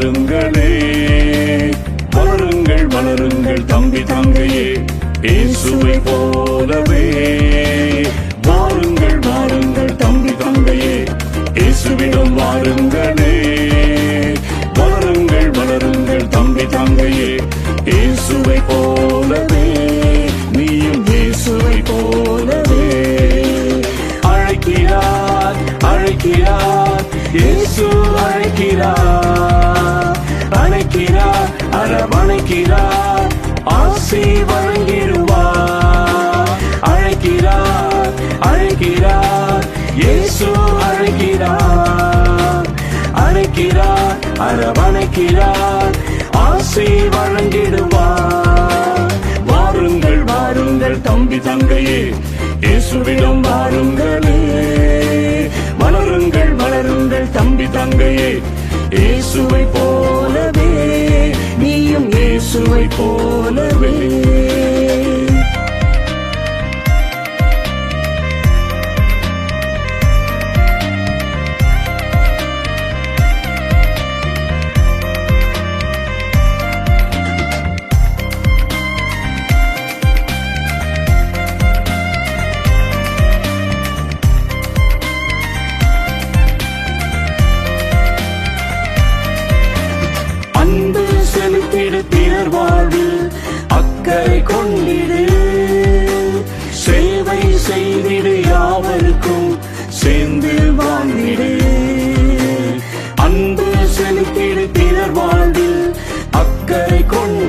வாருங்களே. வளருங்கள் வளருங்கள் தம்பி தங்கையே, இயேசுவை போலவே. வாருங்கள் வாருங்கள் தம்பி தங்கையே, இயேசுவிடம் வாருங்களே. வளருங்கள் வளருங்கள் தம்பி தங்கையே, இயேசுவை போலவே. நீயும் இயேசுவை போலவே. அழைக்கிறார் அழைக்கிறார் இயேசு அழைக்கிறார். அழைக்கிறார் அரவணைக்கிறார், ஆசி வழங்கிடுவார். அழைக்கிறார் அழைக்கிறார் இயேசு அழைக்கிறார். அழைக்கிறார் அரவணைக்கிறார், ஆசி வழங்கிடுவார். வாருங்கள் வாருங்கள் தம்பி தங்கையே, இயேசுவிடம் வாருங்களே. வளருங்கள் வளருங்கள் தம்பி தங்கையே, இயேசுவை போலவே. நீயும் இயேசுவை போலவே. அன்பு செலுத்திடு, பிறர் வாழ்வில் அக்கறை கொண்டிடு. சேவை செய்திடு, யாவருக்கும் சேர்ந்து வாழ்ந்திடு. அன்பு செலுத்திடு, பிறர் வாழ்வில் அக்கறை கொண்டிடு.